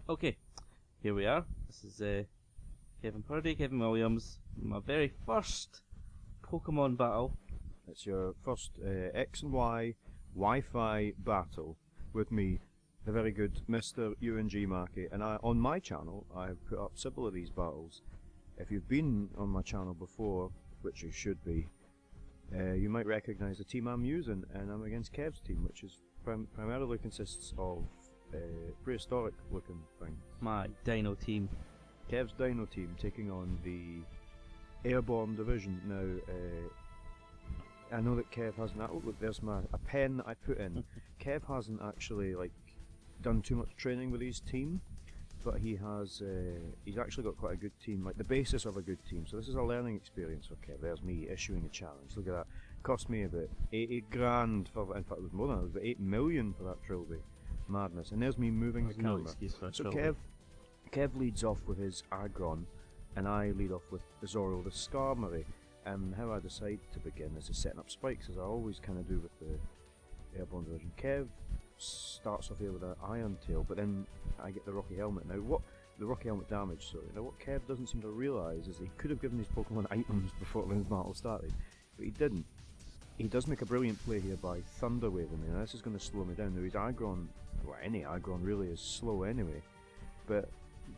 Okay, here we are. This is Kevin Purdy, Kevin Williams, my very first Pokemon battle. It's your first X and Y Wi-Fi battle with me, the very good Mr. UNG Marky, and on my channel I've put up several of these battles. If you've been on my channel before, which you should be, you might recognise the team I'm using, and I'm against Kev's team, which is primarily consists of prehistoric looking things. My DINO-TEAM. Kev's DINO-TEAM taking on the Airborn division. Now, I know that Kev hasn't. Oh, look, there's a pen that I put in. Kev hasn't actually done too much training with his team, but he has. He's actually got quite a good team, like the basis of a good team. So this is a learning experience for Kev. There's me issuing a challenge. Look at that. Cost me about 80 grand for. In fact, it was more than that. It was about 8 million for that trilby. Madness. And there's me moving the camera. No excuse for a So trilby. Kev leads off with his Aggron, and I lead off with Zoro the Skarmory. And how I decide to begin is to setting up spikes, as I always kind of do with the Airborne division. Kev starts off here with an Iron Tail, but then I get the Rocky Helmet. Now, the Rocky Helmet damage, sorry. Now, what Kev doesn't seem to realise is he could have given his Pokemon items before the battle started, but he didn't. He does make a brilliant play here by Thunder Waving me, and this is going to slow me down. Now, his Aggron, well, any Aggron really is slow anyway, but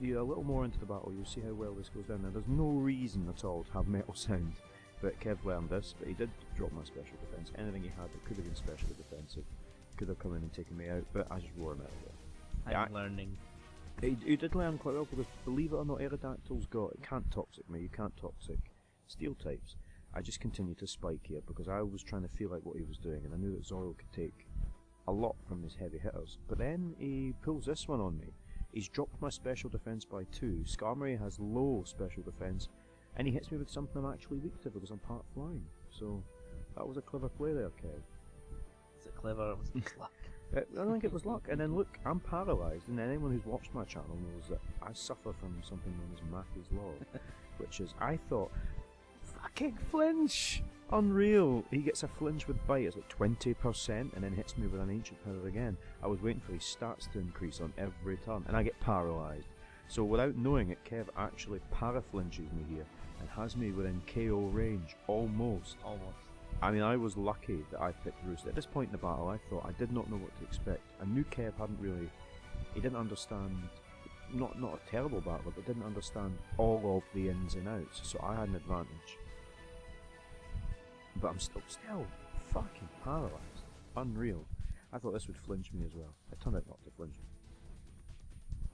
a little more into the battle, you'll see how well this goes down. Now, there's no reason at all to have Metal Sound, but Kev learned this, but he did drop my special defense. Anything he had that could have been specially defensive could have come in and taken me out, but I just wore him out of there. I'm learning. He did learn quite well, because believe it or not, Aerodactyl's got, it can't toxic me, you can't toxic steel types. I just continued to spike here because I was trying to feel like what he was doing, and I knew that Zoro could take a lot from his heavy hitters. But then he pulls this one on me. He's dropped my special defense by 2. Skarmory has low special defense, and he hits me with something I'm actually weak to because I'm part flying. So that was a clever play there, Kev. Is it clever? Was it luck? I think it was luck. And then look, I'm paralysed, and anyone who's watched my channel knows that I suffer from something known as Mackey's Law, which is, I thought, fucking flinch! Unreal! He gets a flinch with bite, it's like 20%, and then hits me with an ancient power again. I was waiting for his stats to increase on every turn, and I get paralysed. So without knowing it, Kev actually para-flinches me here, and has me within KO range, almost. Almost. I mean, I was lucky that I picked Roost. At this point in the battle, I thought I did not know what to expect. I knew Kev hadn't really, he didn't understand, not a terrible battler, but didn't understand all of the ins and outs, so I had an advantage. But I'm still fucking paralysed. Unreal. I thought this would flinch me as well. It turned out not to flinch me.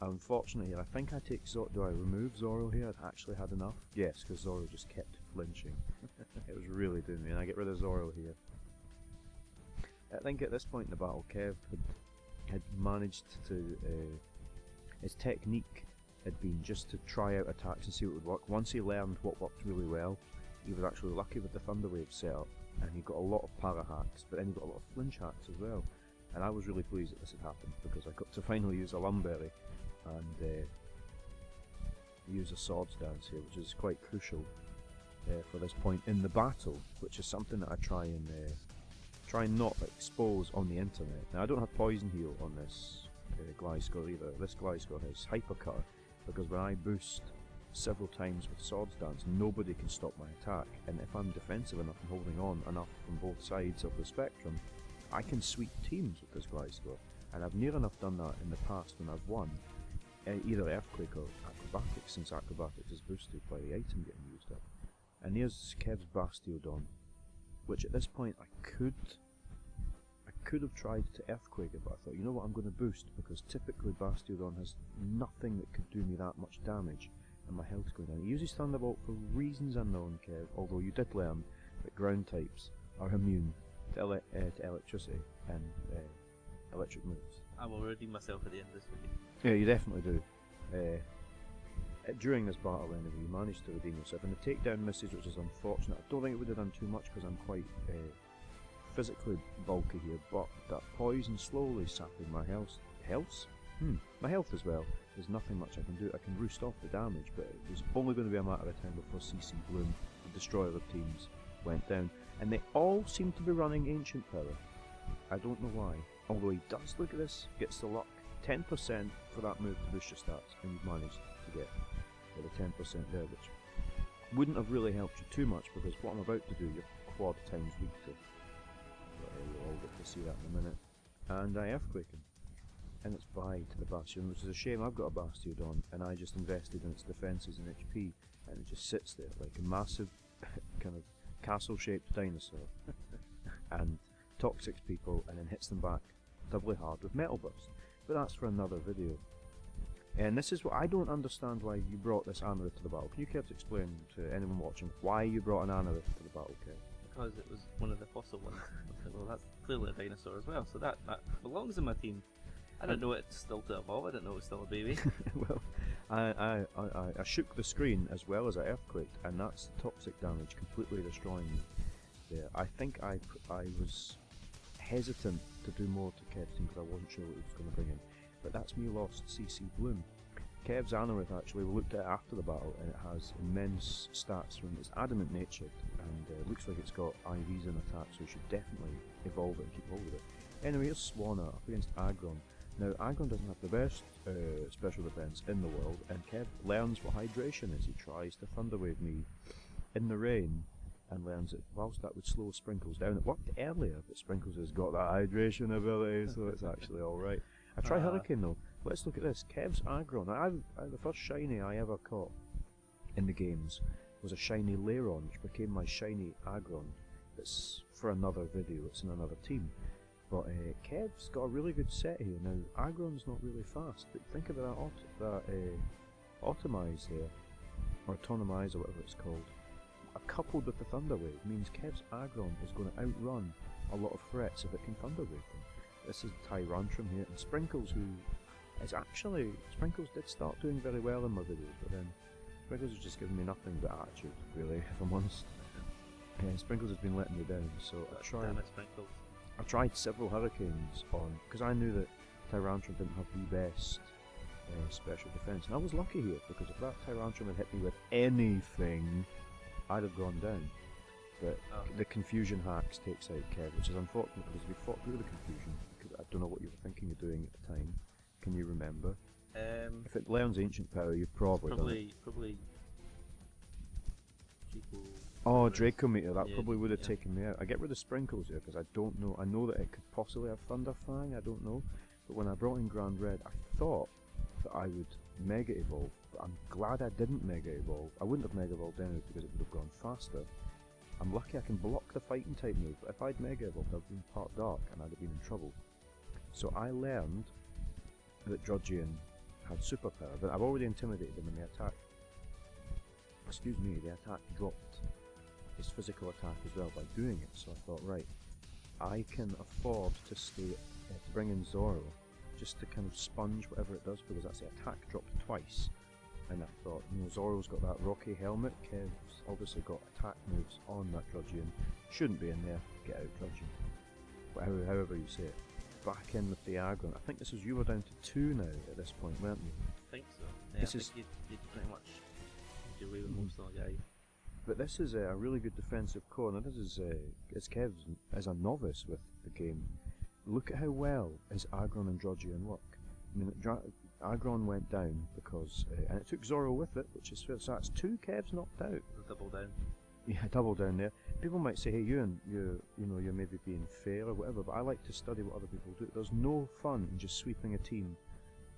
Unfortunately, I think I take Zoro. Do I remove Zoro here? I'd actually had enough. Yes, because Zoro just kept flinching. It was really doing me, and I get rid of Zoro here. I think at this point in the battle, Kev had managed to. His technique had been just to try out attacks and see what would work. Once he learned what worked really well, he was actually lucky with the Thunder Wave setup, and he got a lot of para hacks, but then he got a lot of flinch hacks as well. And I was really pleased that this had happened, because I got to finally use a Lumberry and use a Swords Dance here, which is quite crucial for this point in the battle, which is something that I try and not expose on the internet. Now, I don't have Poison Heal on this Gliscor either. This Gliscor has Hypercut, because when I boost several times with Swords Dance, nobody can stop my attack, and if I'm defensive enough and holding on enough from both sides of the spectrum, I can sweep teams with this Gliscor, and I've near enough done that in the past when I've won either Earthquake or Acrobatics, since Acrobatics is boosted by the item getting used up. And here's Kev's Bastiodon, which at this point I could have tried to Earthquake it, but I thought, you know what, I'm going to boost, because typically Bastiodon has nothing that could do me that much damage, and my health's going down. He uses Thunderbolt for reasons unknown, Kev, although you did learn that ground types are immune to electricity and electric moves. I will redeem myself at the end of this video. Yeah, you definitely do. During this battle, anyway, you managed to redeem yourself, and the takedown misses, which is unfortunate. I don't think it would have done too much because I'm quite physically bulky here, but that poison slowly sapping my health. My health as well. There's nothing much I can do. I can roost off the damage, but it was only going to be a matter of time before CC Bloom, the destroyer of teams, went down. And they all seem to be running Ancient Power. I don't know why. Although he does, look at this, gets the luck 10% for that move to boost your stats, and you've managed to get the 10% there, which wouldn't have really helped you too much, because what I'm about to do, you're quad times weak to. But you'll all get to see that in a minute. And I earthquaking. And it's by to the Bastion, which is a shame. I've got a Bastiodon, and I just invested in its defences and HP, and it just sits there like a massive kind of castle-shaped dinosaur, and toxics people, and then hits them back doubly hard with Metal Burst. But that's for another video. And this is what I don't understand, why you brought this Anorith to the battle. Can you care to explain to anyone watching why you brought an Anorith to the battle, Kev? Because it was one of the fossil ones. I said, well, that's clearly a dinosaur as well, so that belongs in my team. I didn't know it's still to evolve. I didn't know it was still a baby. Well, I shook the screen as well as I earthquaked, and that's the toxic damage completely destroying me there. I think I was hesitant to do more to Kev's team because I wasn't sure what he was going to bring in. But that's me lost CC Bloom. Kev's Anorith, actually, we looked at it after the battle, and it has immense stats from its adamant natured, and it looks like it's got IVs in attack, so we should definitely evolve it and keep hold of it. Anyway, here's Swanna up against Aggron. Now, Aggron doesn't have the best special defense in the world, and Kev learns what hydration is. He tries to Thunderwave me in the rain, and learns that whilst that would slow Sprinkles down, it worked earlier, but Sprinkles has got that hydration ability, so it's actually alright. I try Hurricane though. Let's look at this. Kev's Aggron. The first shiny I ever caught in the games was a shiny Lairon, which became my shiny Aggron. It's for another video, it's in another team. But Kev's got a really good set here. Now, Aggron's not really fast, but think of that Automize there, or Autonomize, or whatever it's called. Coupled with the Thunder Wave means Kev's Aggron is going to outrun a lot of threats if it can Thunder Wave them. This is Tyrantrum here, and Sprinkles, who is actually... Sprinkles did start doing very well in my videos, but then Sprinkles has just given me nothing but attitude, really, if I'm honest. Sprinkles has been letting me down, so I tried several Hurricanes on, because I knew that Tyrantrum didn't have the best special defense, and I was lucky here, because if that Tyrantrum had hit me with anything, I'd have gone down. But the confusion hacks takes out Kev, which is unfortunate because we fought through the confusion. I don't know what you were thinking of doing at the time. Can you remember? If it learns ancient power, you've probably done it. Probably. Oh, Dracometer, that probably would have taken me out. I get rid of Sprinkles here because I don't know. I know that it could possibly have Thunderfang, I don't know. But when I brought in Grand Red, I thought that I would Mega Evolve. But I'm glad I didn't Mega Evolve. I wouldn't have Mega Evolved anyway because it would have gone faster. I'm lucky I can block the fighting type move, but if I'd Mega Evolved, I'd have been part dark and I'd have been in trouble. So I learned that Drudgian had superpower, but I've already intimidated him in the attack. Excuse me, the attack dropped his physical attack as well by doing it, so I thought, right, I can afford to stay, to bring in Zoro, just to kind of sponge whatever it does, because that's the attack dropped twice. And I thought, you know, Zoro's got that rocky helmet, Kev's obviously got attack moves on that Drudgian, shouldn't be in there, get out Drudgian. However you say it. Back in with the Aggron. I think this was, you were down to 2 now at this point, weren't you? I think so. Yeah, this I is think you'd pretty much do away with most of the guys. But this is a really good defensive core. Now this is Kev's as a novice with the game. Look at how well his Aggron and Drudgian work. I mean, Aggron went down because, and it took Zoro with it, which is fair. So that's 2 Kevs knocked out. Double down. Yeah, double down there. People might say, hey, you're maybe being fair or whatever, but I like to study what other people do. There's no fun in just sweeping a team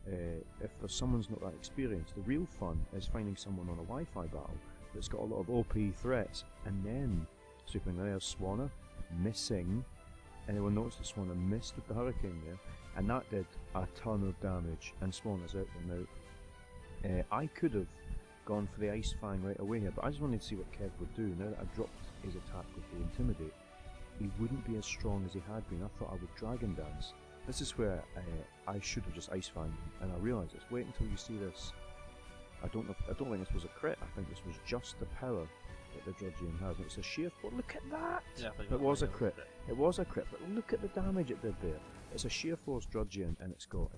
if there's someone's not that experienced. The real fun is finding someone on a Wi-Fi battle that's got a lot of OP threats, and then sweeping. There's Swanna missing. Anyone noticed that Swanna missed with the Hurricane there? And that did a ton of damage, and Swanna's out there now. I could have gone for the Ice Fang right away here, but I just wanted to see what Kev would do. Now that I dropped his attack with the Intimidate, he wouldn't be as strong as he had been. I thought I would Dragon Dance. This is where I should have just Ice Fanged him, and I realised this. Wait until you see this. I don't think this was a crit. I think this was just the power that the Drudgian has. And it's a sheer force. Look at that! Yeah, it was a crit. It was a crit, but look at the damage it did there. It's a sheer force Drudgian, and it's got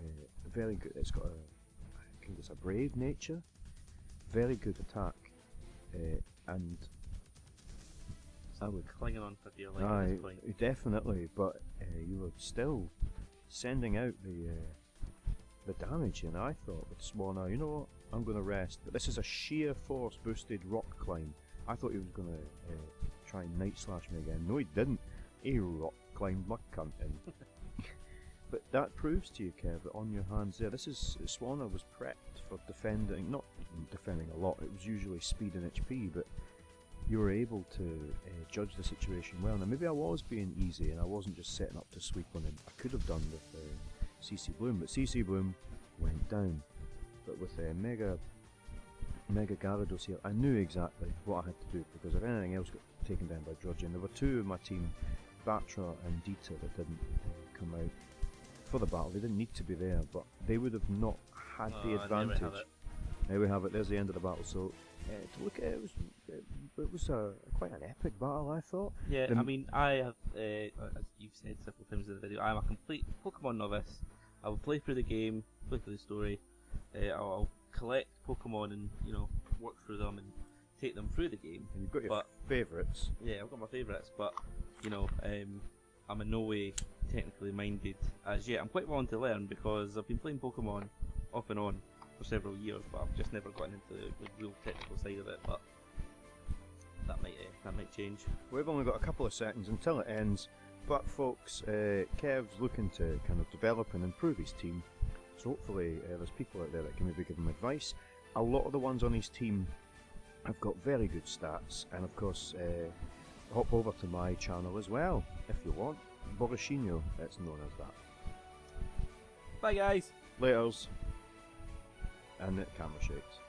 a very good. It's got I think it's a brave nature. Very good attack, and I would clinging on for dear life at this point. Definitely, but you were still sending out the damage, and I thought with Swanna, you know what, I'm going to rest. But this is a sheer force boosted rock climb. I thought he was going to try and night slash me again. No, he didn't. He rock climbed my cunt in. But that proves to you, Kev, that on your hands there, this is Swanna was prepped for defending, not defending a lot. It was usually speed and HP, but you were able to judge the situation well. Now maybe I was being easy and I wasn't just setting up to sweep on him. I could have done with CC Bloom, but CC Bloom went down. But with Mega Gyarados here, I knew exactly what I had to do, because if anything else got taken down by Drudgeon, there were two of my team, Batra and Dita, that didn't come out for the battle. They didn't need to be there, but they would have not had the advantage. There we have it. There's the end of the battle. So to look at it, it was quite an epic battle, I thought. Yeah, I mean, I have, as you've said several times in the video, I'm a complete Pokemon novice. I will play through the game, play through the story. I'll collect Pokemon and work through them and take them through the game. And you've got your favourites. Yeah, I've got my favourites, but I'm in no way technically minded as yet. I'm quite willing to learn, because I've been playing Pokemon off and on for several years, but I've just never gotten into the real technical side of it. But that might change. We've only got a couple of seconds until it ends, but folks, Kev's looking to kind of develop and improve his team. So hopefully there's people out there that can maybe give him advice. A lot of the ones on his team have got very good stats, and of course hop over to my channel as well if you want. Borishino, it's known as that. Bye guys! Laters. And the camera shakes.